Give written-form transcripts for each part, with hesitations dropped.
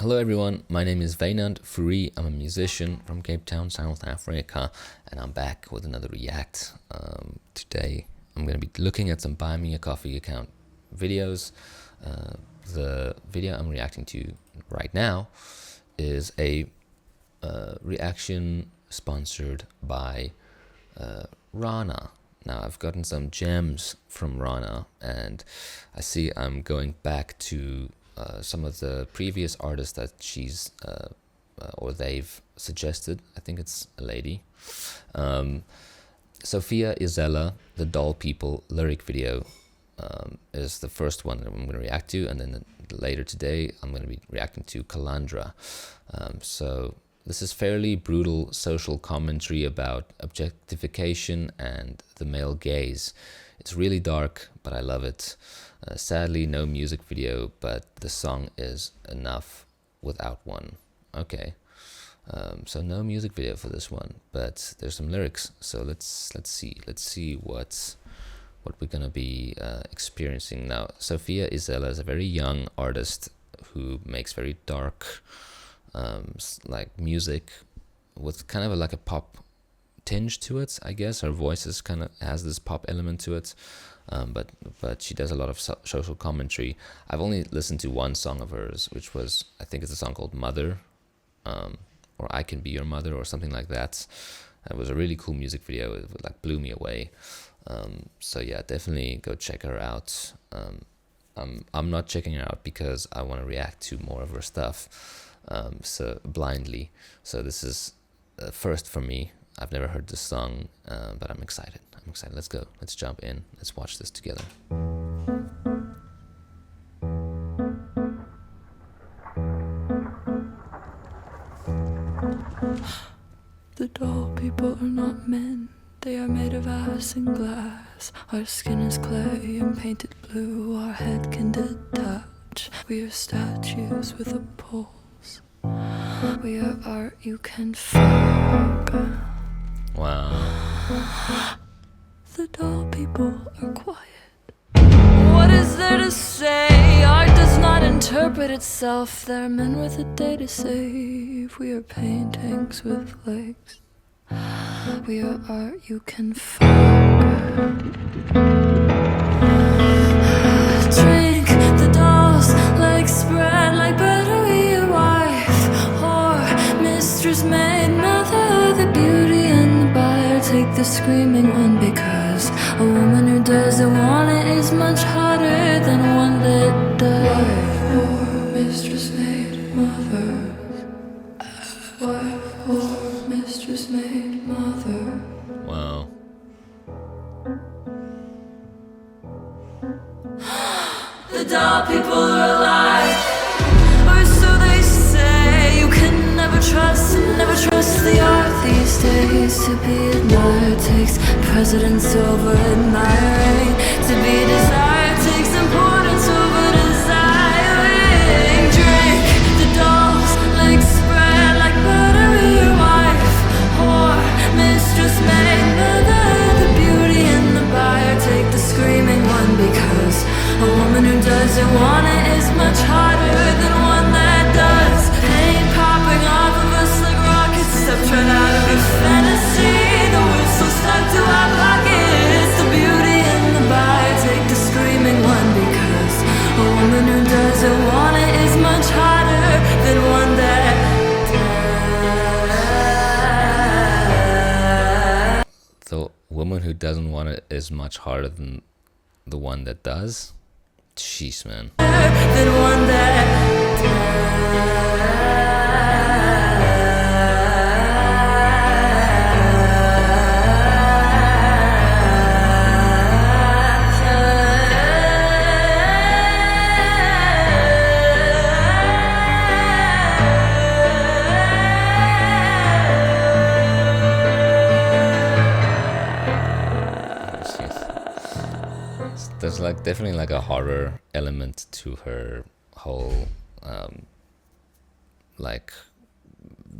Hello everyone, my name is Wynand Fourie. I'm a musician from Cape Town, South Africa, and I'm back with another React. Today I'm going to be looking at some Buy Me a Coffee account videos. The video I'm reacting to right now is a reaction sponsored by Rana. Now I've gotten some gems from Rana, and I see I'm going back to some of the previous artists that she's or they've suggested. I think it's a lady. SOFIA Isella, the Doll People lyric video is the first one that I'm going to react to, and then later today I'm going to be reacting to Calandra. So this is fairly brutal social commentary about objectification and the male gaze. It's really dark, but I love it. Sadly, no music video, but the song is enough without one. Okay, so no music video for this one, but there's some lyrics. So let's see what we're gonna be experiencing now. SOFIA Isella is a very young artist who makes very dark, like music with kind of like a pop tinge to it. I guess her voice is kind of has this pop element to it, but she does a lot of social commentary. I've only listened to one song of hers, which was, I think it's a song called Mother, or I Can Be Your Mother, or something like that. It was a really cool music video. It like blew me away. So yeah, definitely go check her out. I'm not checking her out because I want to react to more of her stuff, so blindly. So this is first for me. I've never heard this song, but I'm excited. Let's go. Let's jump in. Let's watch this together. The doll people are not men. They are made of ice and glass. Our skin is clay and painted blue. Our head can detach. We are statues with a pulse. We are art you can fuck. Wow. The doll people are quiet. What is there to say? Art does not interpret itself. There are men with a day to save. We are paintings with legs. We are art you can fuck. Drink the dolls, legs spread like buttery, your wife, whore, mistress, maid, mother, the beauty and the buyer. Take the screaming one, because a woman who doesn't want it is much harder than one that does. Wife, whore, mistress, maid, mother. Wife, whore, mistress, maid, mother. Wow. The doll people are alive, or so they say. You can never trust the art these days. To be admired takes precedence over admiring. To be desired takes importance over desiring. Drink the dolls, legs spread like buttery, your wife, whore, mistress, maid, mother, the beauty and the buyer. Take the screaming one, because a woman who doesn't want it is much harder than one that does. Pain popping off of us like rockets. Step right out of your fantasy. The words so stuck to our pockets. The beauty and the buyer. Take the screaming one, because a woman who doesn't want it is much harder than one that does. The woman who doesn't want it is much harder than the one that does. Jeez, man. Than one that does. There's like definitely like a horror element to her whole like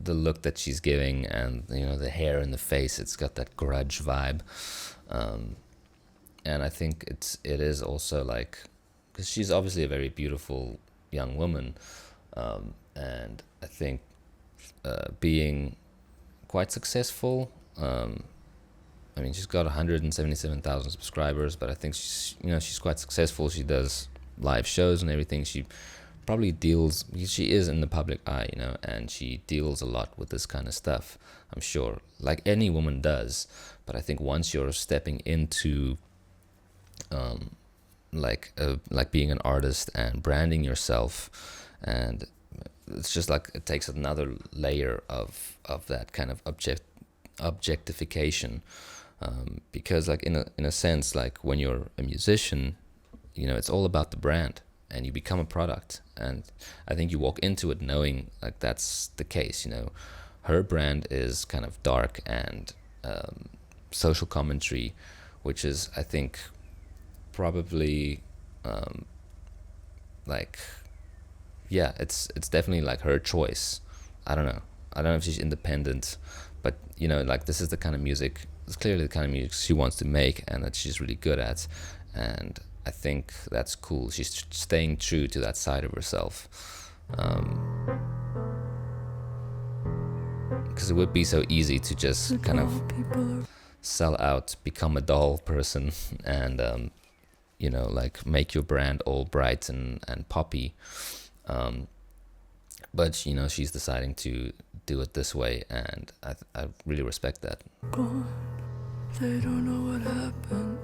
the look that she's giving, and you know, the hair and the face. It's got that grudge vibe, and I think it is also like, because she's obviously a very beautiful young woman, and I think being quite successful. I mean, she's got 177,000 subscribers, but I think she's quite successful. She does live shows and everything. She probably deals, because she is in the public eye, and she deals a lot with this kind of stuff, I'm sure, like any woman does. But I think once you're stepping into like being an artist and branding yourself, and it's just like it takes another layer of that kind of objectification, because like in a sense, like when you're a musician, it's all about the brand, and you become a product. And I think you walk into it knowing like that's the case. Her brand is kind of dark and social commentary, which is, I think, probably it's definitely like her choice. I don't know if she's independent, but like this is the kind of music, it's clearly the kind of music she wants to make and that she's really good at, and I think that's cool. She's staying true to that side of herself, because it would be so easy to just kind of sell out, become a doll person, and like make your brand all bright and poppy, but she's deciding to do it this way, and I really respect that. Gone. They don't know what happened.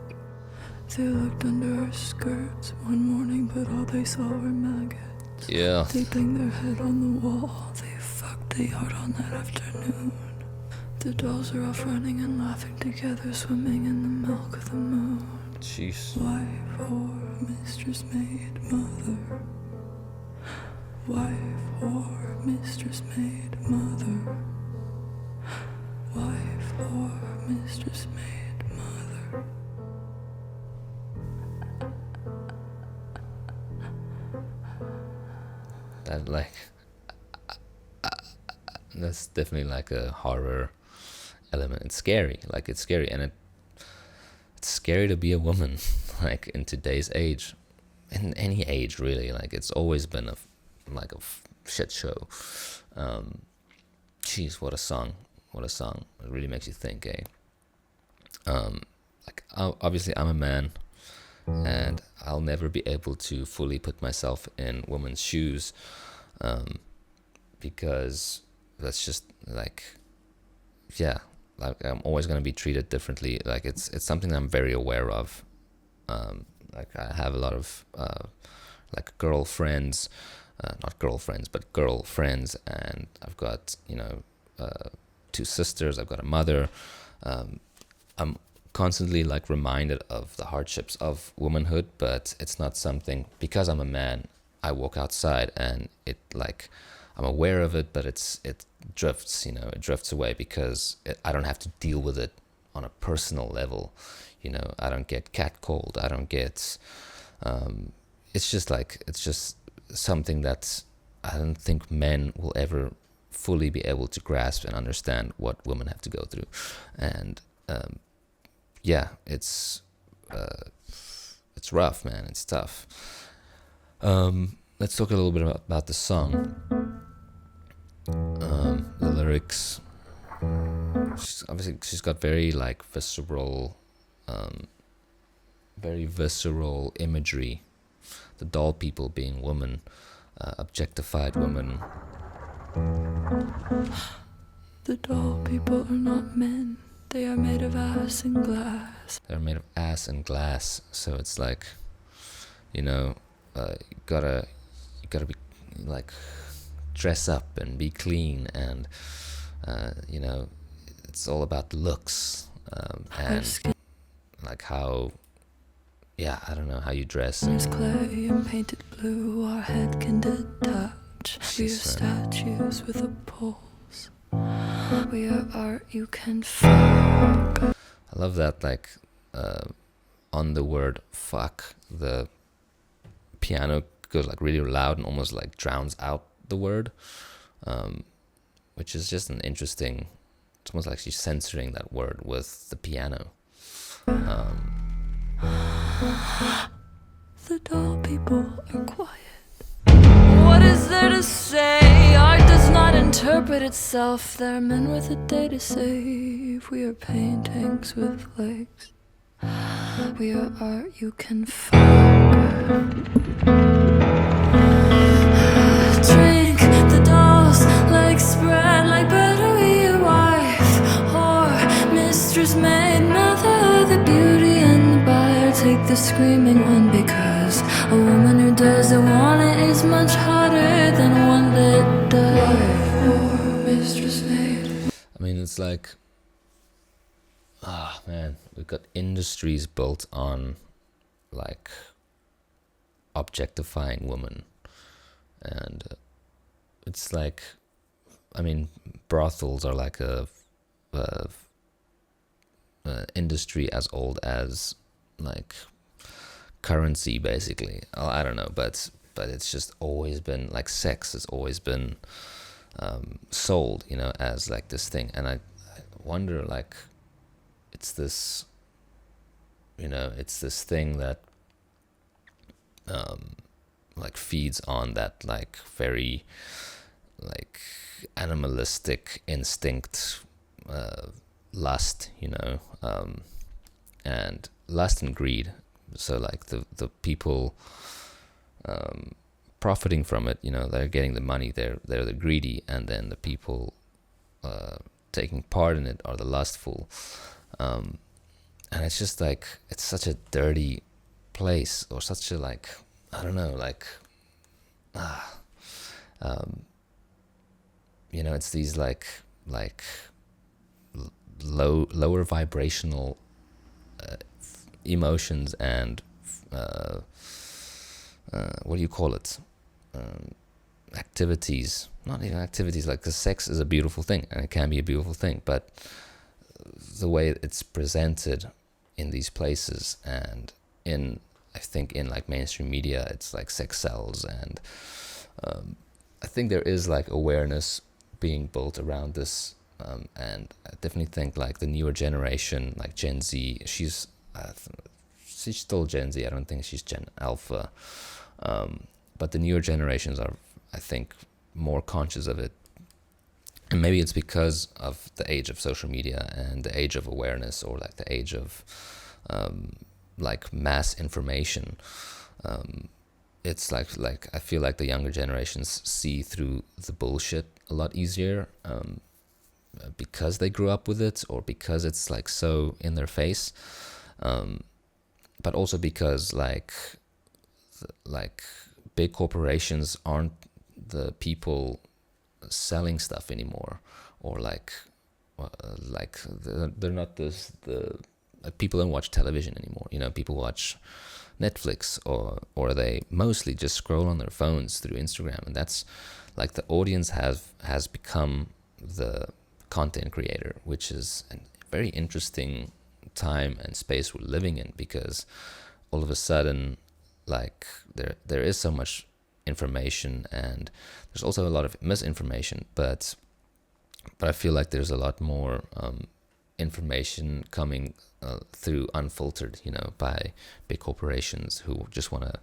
They looked under her skirts one morning, but all they saw were maggots. Yeah. They banged their head on the wall. They fucked the yard on that afternoon. The dolls are off running and laughing together, swimming in the milk of the moon. Jeez. Wife, whore, mistress, maid, mother. Wife, whore, mistress, maid, mother. Wife, whore, mistress, maid, mother. That that's definitely like a horror element. It's scary, and it's scary to be a woman, like in today's age, in any age really. Like it's always been a shit show. Jeez, what a song! It really makes you think, eh? Obviously I'm a man, and I'll never be able to fully put myself in women's shoes, because that's just like I'm always going to be treated differently. Like it's something I'm very aware of. Like I have a lot of like girlfriends, not girlfriends, but girlfriends, and I've got 2 sisters. I've got a mother. I'm constantly like reminded of the hardships of womanhood, but it's not something, because I'm a man, I walk outside and it like I'm aware of it, but it drifts, it drifts away, because I don't have to deal with it on a personal level. I don't get catcalled. I don't get it's just something that I don't think men will ever fully be able to grasp and understand what women have to go through. And it's rough, man. It's tough. Let's talk a little bit about the song. The lyrics. She's got very like visceral, very visceral imagery. The doll people being women, objectified women. The doll people are not men. They are made of ass and glass. They're made of ass and glass. So it's like, you gotta be like dress up and be clean, and it's all about the looks, and like how, I don't know, how you dress. There's clay and painted blue. Our head can detach. We are statues with a pulse. We are art you can fuck. I love that, like, on the word fuck, the piano goes like really loud and almost like drowns out the word, which is just an interesting, it's almost like she's censoring that word with the piano. The doll people are quiet. What is there to say? carpet itself. There are men with a day to save. We are paintings with legs. We are art you can fuck. Drink the dolls like spread like butter. We a wife, whore, mistress, maid, mother. The beauty and the buyer take the screaming one, because a woman who doesn't want it is much harder than one that does. Whore, mistress, maid. I mean, it's like, man, we've got industries built on like objectifying women, and it's like, I mean, brothels are like a industry as old as like currency, basically. I don't know, but it's just always been like sex has always been sold, you know, as like this thing. And I wonder, like, it's this, you know, it's this thing that like feeds on that like very like animalistic instinct, lust, you know, and lust and greed. So like the people profiting from it, you know, they're getting the money, they're the greedy, and then the people taking part in it are the lustful. And it's just like, it's such a dirty place, or such a like, I don't know, like, you know, it's these like lower vibrational emotions and what do you call it? Activities, not even activities, like, because sex is a beautiful thing, and it can be a beautiful thing, but the way it's presented in these places, and I think in like mainstream media, it's like sex sells, and I think there is like awareness being built around this, and I definitely think like the newer generation, like Gen Z, she's still Gen Z, I don't think she's Gen Alpha, but the newer generations are, I think, more conscious of it. And maybe it's because of the age of social media and the age of awareness, or like the age of like mass information. It's like I feel like the younger generations see through the bullshit a lot easier, because they grew up with it, or because it's like so in their face, but also because like big corporations aren't the people selling stuff anymore, or like they're not the like, people don't watch television anymore, you know, people watch Netflix, or they mostly just scroll on their phones through Instagram, and that's like the audience has become the content creator, which is a very interesting time and space we're living in, because all of a sudden, like, there is so much information, and there's also a lot of misinformation, but I feel like there's a lot more information coming through unfiltered, you know, by big corporations who just want to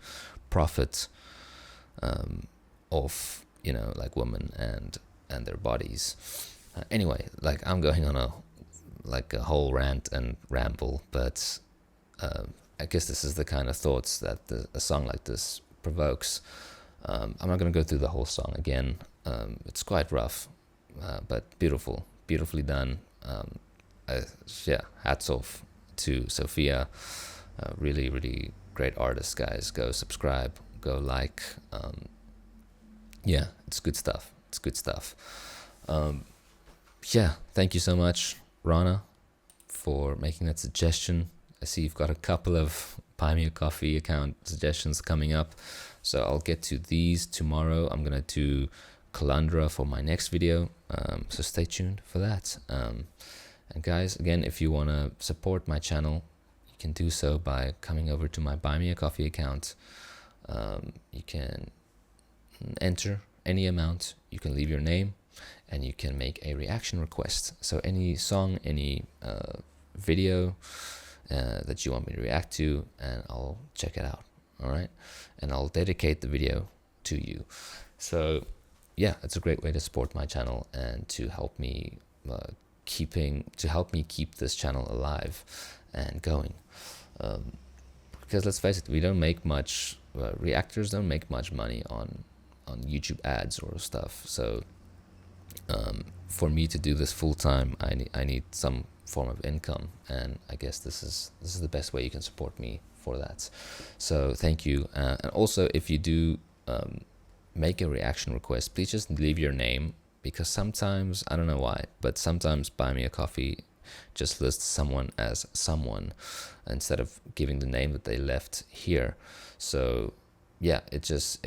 profit off, you know, like women and their bodies. Anyway, like, I'm going on a whole rant and ramble, but I guess this is the kind of thoughts that a song like this provokes. I'm not going to go through the whole song again. It's quite rough, but beautifully done. Yeah, hats off to Sophia. Really, really great artist, guys. Go subscribe, go like. Yeah, it's good stuff. Yeah, thank you so much, Rana, for making that suggestion. I see you've got a couple of Buy Me a Coffee account suggestions coming up, so I'll get to these tomorrow. I'm gonna do Calandra for my next video, so stay tuned for that. And guys, again, if you want to support my channel, you can do so by coming over to my Buy Me a Coffee account. You can enter any amount, you can leave your name, and you can make a reaction request. So any song, any video that you want me to react to, and I'll check it out. All right, and I'll dedicate the video to you. So yeah, it's a great way to support my channel and to help me keep this channel alive and going. Because let's face it, we don't make much. Reactors don't make much money on YouTube ads or stuff. So for me to do this full time, I need some form of income, and I guess this is the best way you can support me for that. So thank you. And also, if you do make a reaction request, please just leave your name, because sometimes, I don't know why, but sometimes Buy Me a Coffee just lists someone as someone instead of giving the name that they left here. So yeah, it's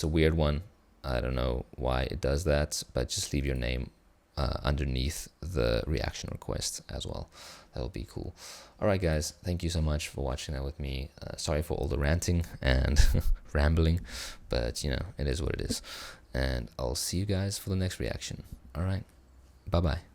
a weird one. I don't know why it does that, but just leave your name underneath the reaction request as well. That'll be cool. All right, guys, thank you so much for watching that with me. Sorry for all the ranting and rambling, but you know, it is what it is. And I'll see you guys for the next reaction. All right, bye bye.